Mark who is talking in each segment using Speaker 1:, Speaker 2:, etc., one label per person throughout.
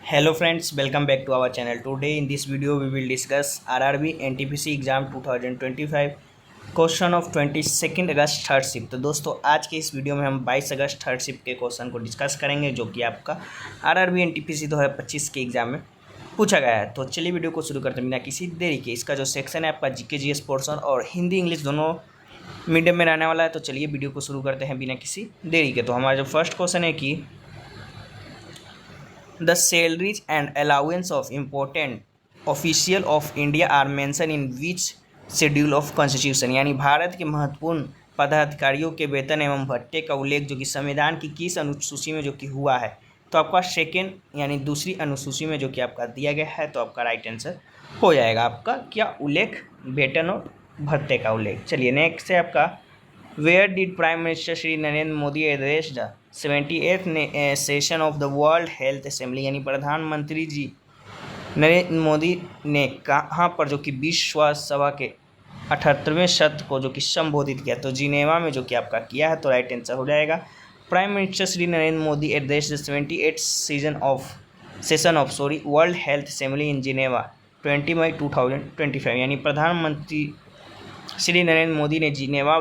Speaker 1: Hello friends, welcome back to our channel. Today in this video we will discuss RRB NTPC exam 2025 question of 22 August third shift. तो दोस्तों आज के इस video में हम 22 अगस्त third shift के question को डिस्कस करेंगे जो कि आपका RRB NTPC 2025 के एग्ज़ाम में पूछा गया है। तो चलिए वीडियो को शुरू करते हैं बिना किसी देरी के। इसका जो सेक्शन है आपका जीके जीएस पोर्शन और हिंदी इंग्लिश दोनों मीडियम में रहने वाला है। तो चलिए वीडियो को शुरू करते हैं बिना किसी देरी के। तो हमारा जो फर्स्ट क्वेश्चन है कि The salaries and allowance of important official of India are mentioned in which schedule of constitution। यानी भारत के महत्वपूर्ण पदाधिकारियों के वेतन एवं भत्ते का उल्लेख जो कि संविधान की किस अनुसूची में जो कि हुआ है। तो आपका सेकेंड यानी दूसरी अनुसूची में जो कि आपका दिया गया है। तो आपका राइट आंसर हो जाएगा आपका क्या उल्लेख, वेतन और भत्ते का उल्लेख। चलिए नेक्स्ट है आपका Where did Prime Minister Shri Narendra Modi address the 78th session of the world health assembly. यानी प्रधानमंत्री जी नरेंद्र मोदी ने कहाँ पर जो कि विश्व स्वास्थ्य सभा के 78वें सत्र को जो कि संबोधित किया। तो जिनेवा में जो कि आपका किया है। तो राइट आंसर हो जाएगा prime minister Shri Narendra Modi address the 78th session of world health assembly in Geneva 20 मई 2025। यानी प्रधानमंत्री श्री नरेंद्र मोदी ने जिनेवा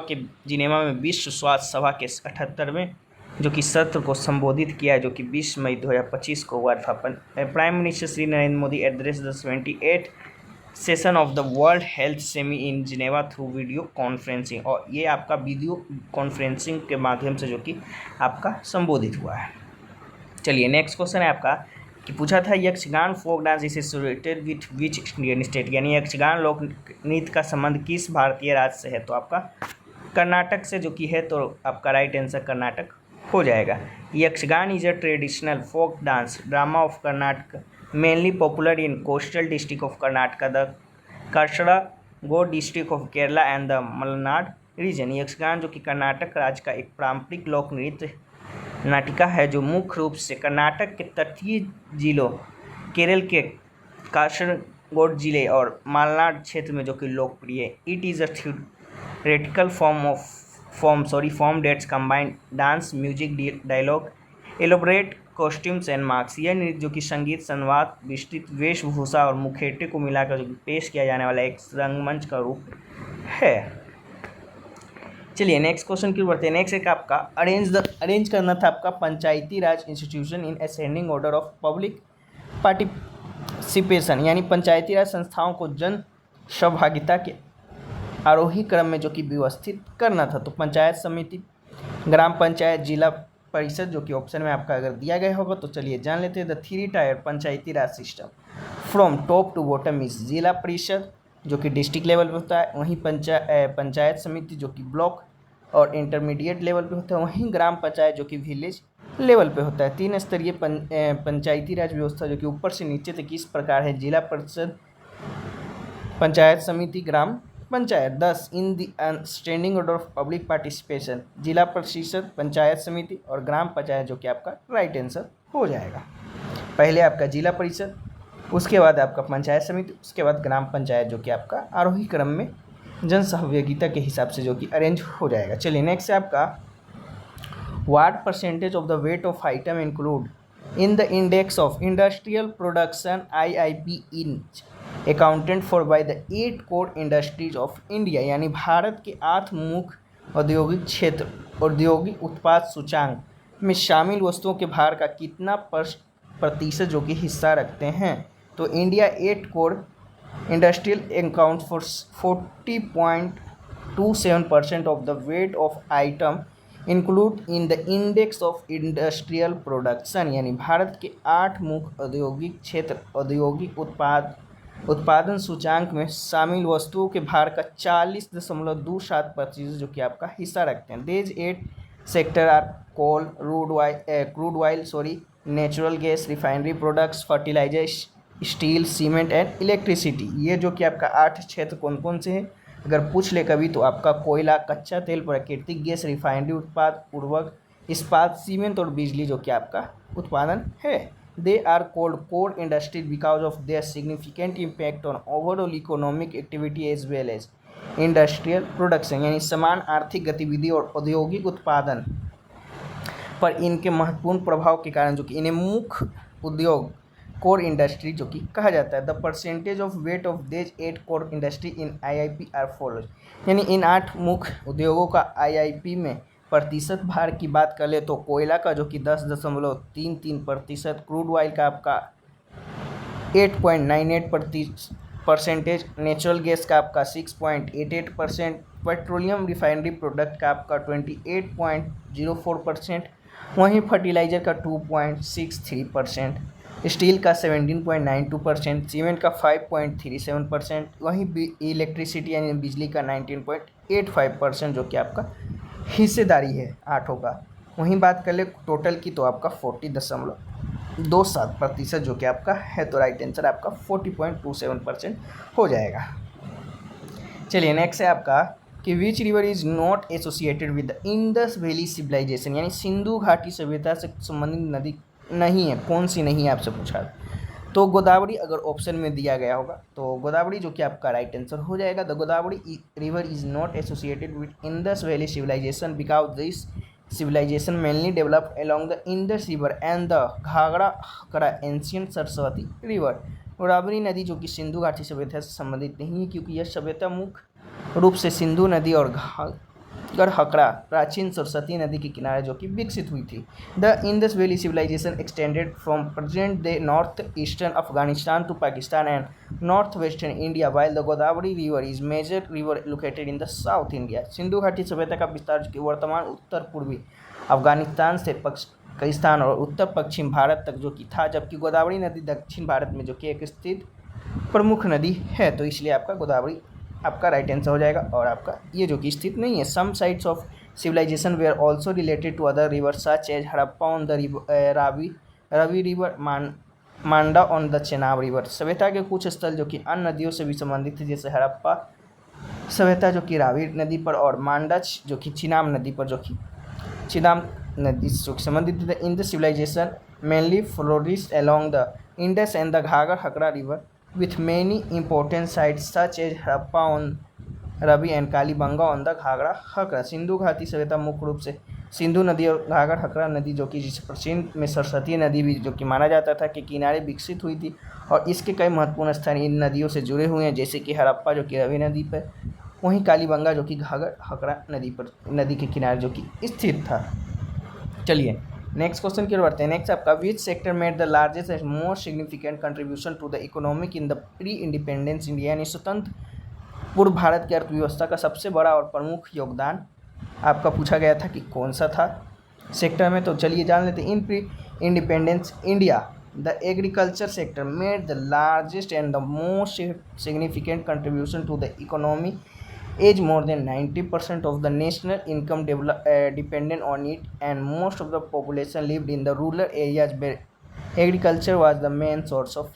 Speaker 1: में विश्व स्वास्थ्य सभा के 78वें जो कि सत्र को संबोधित किया है जो कि 20 मई 2025 को हुआ था। Prime minister Shri Narendra Modi address the 78th session of the world health semi in Geneva through video conferencing. और ये आपका वीडियो कॉन्फ्रेंसिंग के माध्यम से जो कि आपका संबोधित हुआ है। चलिए नेक्स्ट क्वेश्चन है आपका कि पूछा था Yakshagana folk dance is associated with which Indian state. यानी यक्षगान लोक नृत्य का संबंध किस भारतीय राज्य से है। तो आपका कर्नाटक से जो कि है। तो आपका राइट आंसर कर्नाटक हो जाएगा। Yakshagana is a traditional folk dance drama of Karnataka mainly popular in coastal district of Karnataka, the Kasaragod district of Kerala and the Malnad region. Yakshagana जो कि कर्नाटक राज्य का एक पारंपरिक लोक नृत्य नाटिका है जो मुख्य रूप से कर्नाटक के तटीय जिलों केरल के कासरगोड जिले और मालनाड क्षेत्र में जो कि लोकप्रिय है। It is a theoretical form that's combined dance music dialogue elaborate costumes and marks. यह नृत्य जो कि संगीत, संवाद, विस्तृत वेशभूषा और मुखेटे को मिलाकर जो कि पेश किया जाने वाला एक रंगमंच का रूप है। चलिए नेक्स्ट क्वेश्चन की बढ़ते हैं। नेक्स्ट एक आपका अरेंज करना था आपका Panchayati Raj institution in ascending order of public participation. यानी पंचायती राज संस्थाओं को जन सहभागिता के आरोही क्रम में जो कि व्यवस्थित करना था। तो पंचायत समिति, ग्राम पंचायत, जिला परिषद जो कि ऑप्शन में आपका अगर दिया गया होगा। तो चलिए जान लेते हैं। The 3 tier panchayati raj system from top to bottom is Zila Parishad जो कि डिस्ट्रिक्ट लेवल पे होता है, वहीं पंचायत समिति जो कि ब्लॉक और इंटरमीडिएट लेवल पे होता है, वहीं ग्राम पंचायत जो कि विलेज लेवल पे होता है। 3 स्तरीय पंचायती राज व्यवस्था जो कि ऊपर से नीचे तक इस प्रकार है। जिला परिषद, पंचायत समिति, ग्राम panchayat. 10 in the standing order of public participation जिला परिषद, पंचायत समिति और ग्राम पंचायत जो कि आपका राइट आंसर हो जाएगा। पहले आपका जिला परिषद, उसके बाद आपका पंचायत समिति, उसके बाद ग्राम पंचायत जो कि आपका आरोही क्रम में जन सहभागिता के हिसाब से जो कि अरेंज हो जाएगा। चलिए नेक्स्ट है आपका what percentage of the weight of item include in the index of industrial production IIP inch accountant for by the 8 core industries of India. यानी भारत के 8 मुख्य औद्योगिक क्षेत्र औद्योगिक उत्पाद सूचांक में शामिल वस्तुओं के भार का कितना प्रतिशत जो कि हिस्सा रखते हैं। तो India 8 core industrial account for 40.27% of the weight of item include in the index of industrial production. यानी भारत के 8 मुख्य औद्योगिक क्षेत्र औद्योगिक उत्पादन सूचांक में शामिल वस्तुओं के भार का 40.27% जो कि आपका हिस्सा रखते हैं। These 8 sector are coal, crude oil, natural gas, refinery products, fertiliser, steel, cement and electricity. ये जो कि आपका 8 क्षेत्र कौन कौन से हैं अगर पूछ ले कभी तो आपका कोयला, कच्चा तेल, प्राकृतिक गैस, रिफाइनरी उत्पाद, उर्वरक, इस्पात, सीमेंट और बिजली जो कि आपका उत्पादन है। They are called core industries because of their significant impact on overall economic activity as well as industrial production. यानी समान आर्थिक गतिविधि और औद्योगिक उत्पादन पर इनके महत्वपूर्ण प्रभाव के कारण जो कि इन्हें मुख्य उद्योग कोर इंडस्ट्री जो कि कहा जाता है। The percentage of weight of these 8 core industry in IIP are follows, यानी इन 8 मुख्य उद्योगों का IIP में प्रतिशत भार की बात कर ले तो कोयला का जो कि 10.33%, क्रूड ऑयल का आपका 8.98%, नेचुरल गैस का आपका 6.88%, पेट्रोलियम रिफाइनरी प्रोडक्ट का आपका 28.04%, वहीं फर्टिलाइजर का 2.63%, स्टील का 17.92%, सीमेंट का 5.37%, वहीं इलेक्ट्रिसिटी यानी बिजली का 19.85% जो कि आपका हिस्सेदारी है आठों का। वहीं बात कर ले टोटल की तो आपका 40.27% जो कि आपका है, तो राइट आंसर आपका 40.27% हो जाएगा। चलिए नेक्स्ट है आपका कि which river is not associated with the Indus valley civilisation, यानी सिंधु घाटी सभ्यता से संबंधित नदी नहीं है, कौन सी नहीं है आपसे पूछा। तो गोदावरी अगर ऑप्शन में दिया गया होगा तो गोदावरी जो कि आपका राइट आंसर हो जाएगा। The Godavari river is not associated with Indus valley civilisation because this civilization mainly developed along the Indus River and the Ghaghara ancient Saraswati river. Godavari नदी जो कि सिंधु घाटी सभ्यता से संबंधित नहीं है क्योंकि यह सभ्यता मुख्य रूप से सिंधु नदी और घाघरा प्राचीन सरस्वती नदी के किनारे जो कि विकसित हुई थी। The Indus valley civilisation extended from present day north eastern Afghanistan to Pakistan and north western India while the Godavari river is major river located in the south India. Sindhu घाटी सभ्यता का विस्तार जो कि वर्तमान उत्तर पूर्वी अफगानिस्तान से पाकिस्तान और उत्तर पश्चिम भारत तक जो कि था, जबकि गोदावरी नदी दक्षिण भारत में जो कि एक स्थित प्रमुख नदी है, तो इसलिए आपका गोदावरी आपका राइट आंसर हो जाएगा। और आपका ये जो कि स्थित नहीं है। Some sites of civilisation were also related to other river such as Harappa on the Ravi river, Manda on the Chenab river. सभ्यता के कुछ स्थल जो कि अन्य नदियों से भी संबंधित थे, जैसे हड़प्पा सभ्यता जो कि रावी नदी पर और मांडा जो कि चिनाब नदी पर जो कि चिनाब नदी से संबंधित थे। In the civilisation mainly flourish along the Indus and the Ghaggar-Hakra river with many important sites such as Harappa on Ravi and Kalibanga on the Ghaggar-Hakra। Sindhu घाटी सभ्यता मुख्य रूप से सिंधु नदी और घाघर-हकरा नदी जो कि जिसे प्राचीन में सरस्वती नदी भी जो कि माना जाता था के किनारे विकसित हुई थी, और इसके कई महत्वपूर्ण स्थान इन नदियों से जुड़े हुए हैं, जैसे कि हड़प्पा जो कि रवि नदी पर, वहीं कालीबंगा जो कि घाघर-हकरा नदी के किनारे जो कि स्थित था। चलिए नेक्स्ट क्वेश्चन की ओर बढ़ते हैं। नेक्स्ट आपका which sector made the largest and most significant contribution to the economic in the pre independence India, यानी स्वतंत्र पूर्व भारत की अर्थव्यवस्था का सबसे बड़ा और प्रमुख योगदान आपका पूछा गया था कि कौन सा था सेक्टर में। तो चलिए जान लेते हैं। In pre independence India the agriculture sector made the largest and the most significant contribution to the economy as more than 90% of the national income depended on it, and most of the population lived in the rural areas where agriculture was the main source of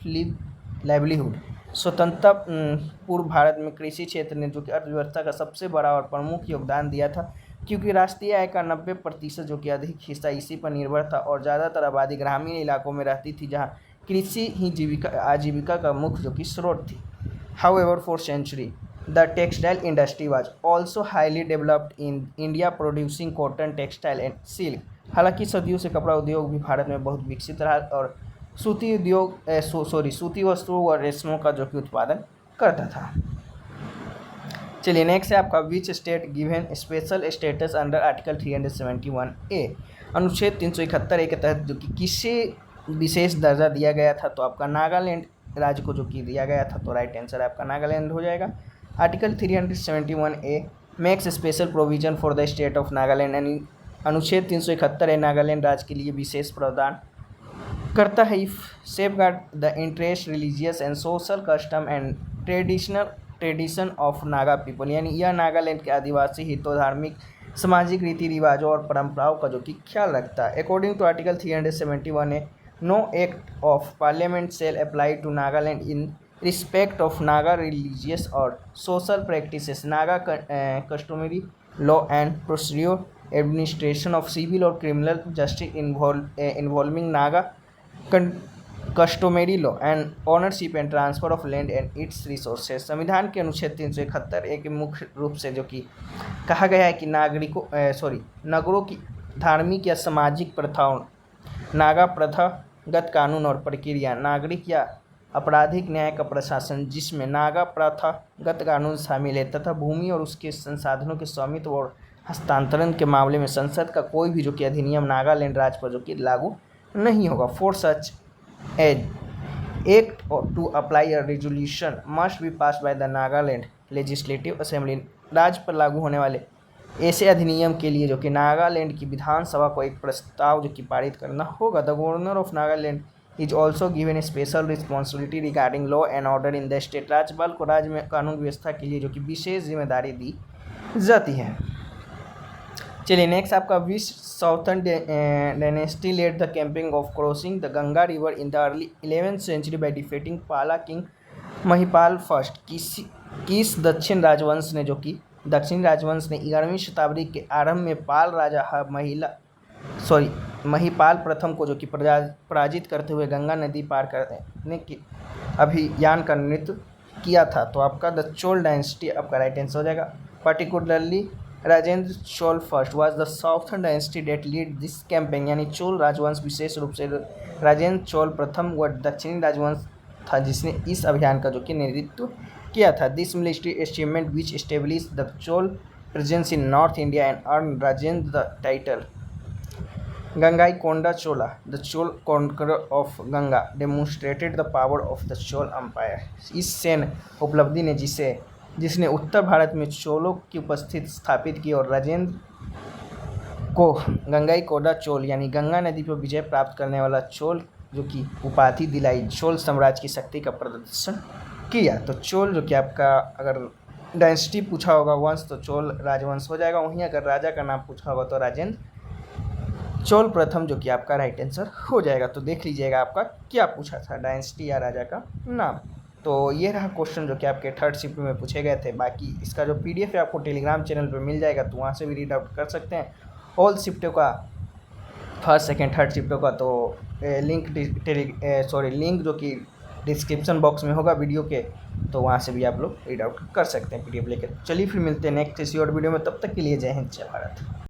Speaker 1: livelihood। स्वतंत्रता पूर्व भारत में कृषि क्षेत्र ने जो कि अर्थव्यवस्था का सबसे बड़ा और प्रमुख योगदान दिया था, क्योंकि राष्ट्रीय आय का 90% जो कि अधिक हिस्सा इसी पर निर्भर था, और ज़्यादातर आबादी ग्रामीण इलाकों में रहती थी जहाँ कृषि ही आजीविका का मुख्य जो कि स्रोत थी। However, for century the textile industry was also highly developed in India, producing cotton, textile and silk। हालांकि सदियों से कपड़ा उद्योग भी भारत में बहुत विकसित रहा और सूती वस्त्रों व रेशमों का जो कि उत्पादन करता था। चलिए नेक्स्ट है आपका which state given special status under article 371A, अनुच्छेद 371A के तहत जो कि किसे विशेष दर्जा दिया गया था, तो आपका नागालैंड राज्य को जो कि दिया गया था, तो राइट आंसर आपका नागालैंड हो जाएगा। Article 371A makes special provision for the state of Nagaland, यानी अनुच्छेद 371 नागालैंड राज्य के लिए विशेष प्रावधान करता है। If safe guard the interest religious and social custom and tradition of Naga people, यानी यह नागालैंड के आदिवासी हितों, धार्मिक सामाजिक रीति रिवाजों और परंपराओं का जो कि ख्याल रखता है। According to article 371A no act of parliament shall apply to Nagaland in respect of Naga religious और social practices, Naga customary law and procedure, administration of civil और criminal justice involving Naga customary law and ownership and transfer of land and its resources. संविधान के अनुच्छेद 371 के मुख्य रूप से जो कि कहा गया है कि नगरों की धार्मिक या सामाजिक प्रथाओं, नागा प्रथा गत कानून और प्रक्रिया, नागरिक या आपराधिक न्याय का प्रशासन जिसमें नागा प्रथागत कानून शामिल है, तथा भूमि और उसके संसाधनों के स्वामित्व और हस्तांतरण के मामले में संसद का कोई भी जो कि अधिनियम नागालैंड राज्य पर जो कि लागू नहीं होगा। For such as act to apply a resolution must be pass by the Nagaland legislative assembly. राज्य पर लागू होने वाले ऐसे अधिनियम के लिए जो कि नागालैंड की विधानसभा को एक प्रस्ताव जो कि पारित करना होगा। The governor of Nagaland is also given A special responsibility regarding law and order in the state. राज्यपाल को राज्य में कानून व्यवस्था के लिए जो कि विशेष जिम्मेदारी दी जाती है। चलिए नेक्स्ट आपका which southern dynasty led the camping of crossing the Ganga river in the early 11th century by defeating Pala king Mahipal first. किस दक्षिण राजवंश ने 11वीं शताब्दी के आरंभ में पाल राजा महिपाल प्रथम को जो कि पराजित करते हुए गंगा नदी पार करने के अभियान का नेतृत्व किया था। तो आपका द चोल डायनेस्टी आपका राइट आंसर हो जाएगा। Particularly Rajendra Chola first was the southern dynasty that lead this campaign, यानी चोल राजवंश विशेष रूप से राजेंद्र चोल प्रथम व दक्षिणी राजवंश था जिसने इस अभियान का जो कि नेतृत्व किया था। This military achievement which establish the Chola presence in north India and earn Rajendra the title Gangaikonda Chola the Chola conqueror of Ganga, demonstrated the power of the Chola empire. इस सैन्य उपलब्धि ने जिसने उत्तर भारत में चोलों की उपस्थिति स्थापित की और राजेंद्र को गंगाईकोंडा चोल यानी गंगा नदी पर विजय प्राप्त करने वाला चोल जो कि उपाधि दिलाई, चोल साम्राज्य की शक्ति का प्रदर्शन किया। तो चोल जो कि आपका अगर डायनेस्टी पूछा होगा वंश तो चोल राजवंश हो जाएगा। वहीं अगर राजा का नाम पूछा होगा तो राजेंद्र चोल प्रथम जो कि आपका राइट आंसर हो जाएगा। तो देख लीजिएगा आपका क्या पूछा था, डायनेस्टी या राजा का नाम। तो ये रहा क्वेश्चन जो कि आपके थर्ड शिफ्ट में पूछे गए थे। बाकी इसका जो PDF है आपको टेलीग्राम चैनल पर मिल जाएगा, तो वहाँ से भी रीड आउट कर सकते हैं ऑल शिफ्टों का, फर्स्ट सेकंड थर्ड शिफ्टों का। तो लिंक जो कि डिस्क्रिप्शन बॉक्स में होगा वीडियो के, तो वहाँ से भी आप लोग रीड आउट कर सकते हैं PDF लेकर। चलिए फिर मिलते हैं नेक्स्ट किसी और वीडियो में, तब तक के लिए जय हिंद जय भारत।